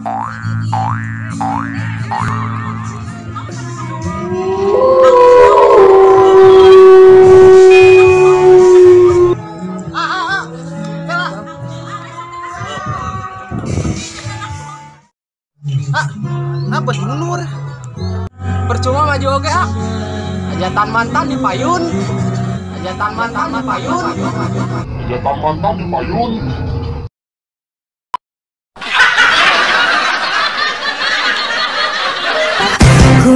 Apa mundur? Percuma maju oke ajatan mantan di payun. Ajatan mantan di payun. Ajatan mantan di payun. Ku